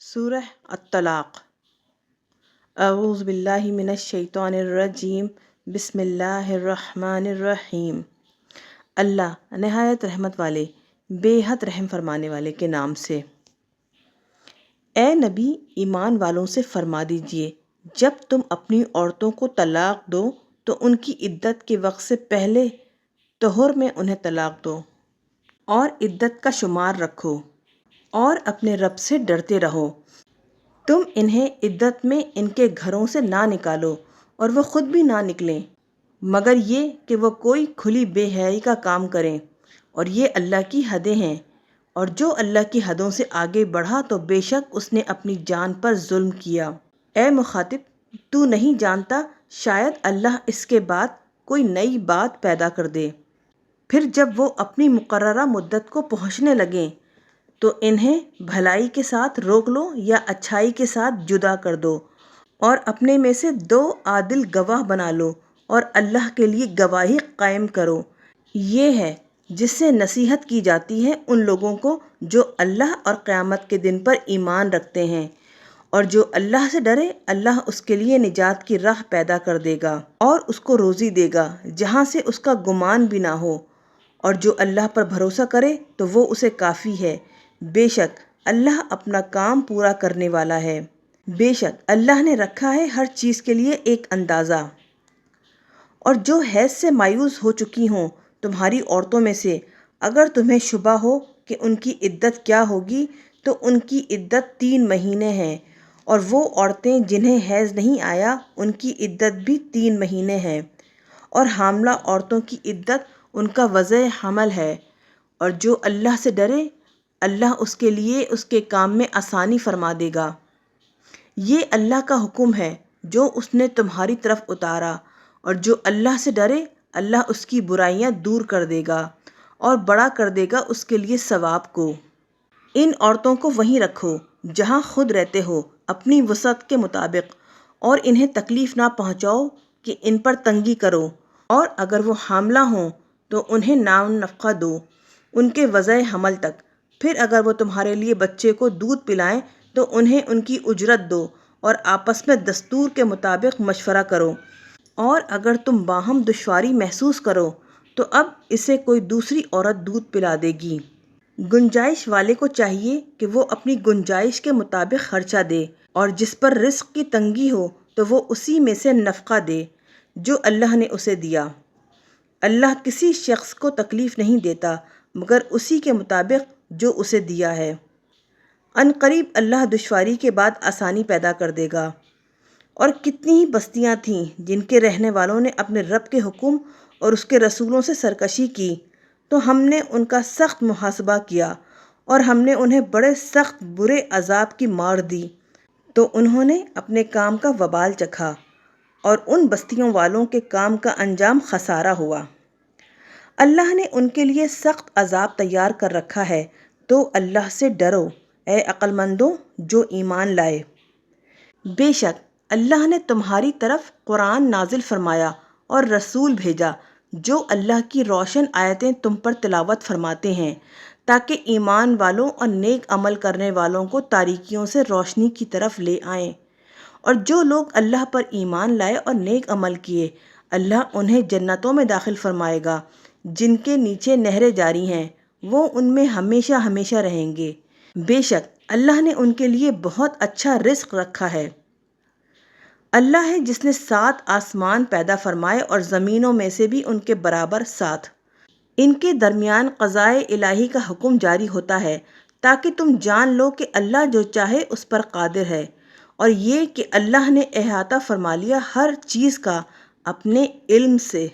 سورہ الطلاق۔ اعوذ باللہ من الشیطان الرجیم، بسم اللہ الرحمن الرحیم۔ اللہ نہایت رحمت والے بے حد رحم فرمانے والے کے نام سے۔ اے نبی، ایمان والوں سے فرما دیجئے جب تم اپنی عورتوں کو طلاق دو تو ان کی عدت کے وقت سے پہلے طہر میں انہیں طلاق دو اور عدت کا شمار رکھو اور اپنے رب سے ڈرتے رہو۔ تم انہیں عدت میں ان کے گھروں سے نہ نکالو اور وہ خود بھی نہ نکلیں، مگر یہ کہ وہ کوئی کھلی بے حیائی کا کام کریں، اور یہ اللہ کی حدیں ہیں، اور جو اللہ کی حدوں سے آگے بڑھا تو بے شک اس نے اپنی جان پر ظلم کیا۔ اے مخاطب، تو نہیں جانتا شاید اللہ اس کے بعد کوئی نئی بات پیدا کر دے، پھر جب وہ اپنی مقررہ مدت کو پہنچنے لگیں تو انہیں بھلائی کے ساتھ روک لو یا اچھائی کے ساتھ جدا کر دو، اور اپنے میں سے 2 عادل گواہ بنا لو اور اللہ کے لیے گواہی قائم کرو۔ یہ ہے جس سے نصیحت کی جاتی ہے ان لوگوں کو جو اللہ اور قیامت کے دن پر ایمان رکھتے ہیں، اور جو اللہ سے ڈرے اللہ اس کے لیے نجات کی راہ پیدا کر دے گا اور اس کو روزی دے گا جہاں سے اس کا گمان بھی نہ ہو، اور جو اللہ پر بھروسہ کرے تو وہ اسے کافی ہے۔ بے شک اللہ اپنا کام پورا کرنے والا ہے۔ بے شک اللہ نے رکھا ہے ہر چیز کے لیے ایک اندازہ۔ اور جو حیض سے مایوس ہو چکی ہوں تمہاری عورتوں میں سے، اگر تمہیں شبہ ہو کہ ان کی عدت کیا ہوگی تو ان کی عدت 3 مہینے ہیں، اور وہ عورتیں جنہیں حیض نہیں آیا ان کی عدت بھی 3 مہینے ہے، اور حاملہ عورتوں کی عدت ان کا وضع حمل ہے۔ اور جو اللہ سے ڈرے اللہ اس کے لیے اس کے کام میں آسانی فرما دے گا۔ یہ اللہ کا حکم ہے جو اس نے تمہاری طرف اتارا، اور جو اللہ سے ڈرے اللہ اس کی برائیاں دور کر دے گا اور بڑا کر دے گا اس کے لیے ثواب کو۔ ان عورتوں کو وہیں رکھو جہاں خود رہتے ہو اپنی وسعت کے مطابق، اور انہیں تکلیف نہ پہنچاؤ کہ ان پر تنگی کرو، اور اگر وہ حاملہ ہوں تو انہیں نام نفقہ دو ان کے وضع حمل تک۔ پھر اگر وہ تمہارے لیے بچے کو دودھ پلائیں تو انہیں ان کی اجرت دو اور آپس میں دستور کے مطابق مشورہ کرو، اور اگر تم باہم دشواری محسوس کرو تو اب اسے کوئی دوسری عورت دودھ پلا دے گی۔ گنجائش والے کو چاہیے کہ وہ اپنی گنجائش کے مطابق خرچہ دے، اور جس پر رزق کی تنگی ہو تو وہ اسی میں سے نفقہ دے جو اللہ نے اسے دیا۔ اللہ کسی شخص کو تکلیف نہیں دیتا مگر اسی کے مطابق جو اسے دیا ہے۔ ان قریب اللہ دشواری کے بعد آسانی پیدا کر دے گا۔ اور کتنی ہی بستیاں تھیں جن کے رہنے والوں نے اپنے رب کے حکم اور اس کے رسولوں سے سرکشی کی، تو ہم نے ان کا سخت محاسبہ کیا اور ہم نے انہیں بڑے سخت برے عذاب کی مار دی، تو انہوں نے اپنے کام کا وبال چکھا، اور ان بستیوں والوں کے کام کا انجام خسارہ ہوا۔ اللہ نے ان کے لیے سخت عذاب تیار کر رکھا ہے، تو اللہ سے ڈرو اے عقل مندوں جو ایمان لائے۔ بے شک اللہ نے تمہاری طرف قرآن نازل فرمایا اور رسول بھیجا جو اللہ کی روشن آیتیں تم پر تلاوت فرماتے ہیں، تاکہ ایمان والوں اور نیک عمل کرنے والوں کو تاریکیوں سے روشنی کی طرف لے آئیں۔ اور جو لوگ اللہ پر ایمان لائے اور نیک عمل کیے، اللہ انہیں جنتوں میں داخل فرمائے گا جن کے نیچے نہریں جاری ہیں، وہ ان میں ہمیشہ ہمیشہ رہیں گے۔ بے شک اللہ نے ان کے لیے بہت اچھا رزق رکھا ہے۔ اللہ ہے جس نے 7 آسمان پیدا فرمائے اور زمینوں میں سے بھی ان کے برابر 7۔ ان کے درمیان قضائے الہی کا حکم جاری ہوتا ہے تاکہ تم جان لو کہ اللہ جو چاہے اس پر قادر ہے، اور یہ کہ اللہ نے احاطہ فرما لیا ہر چیز کا اپنے علم سے۔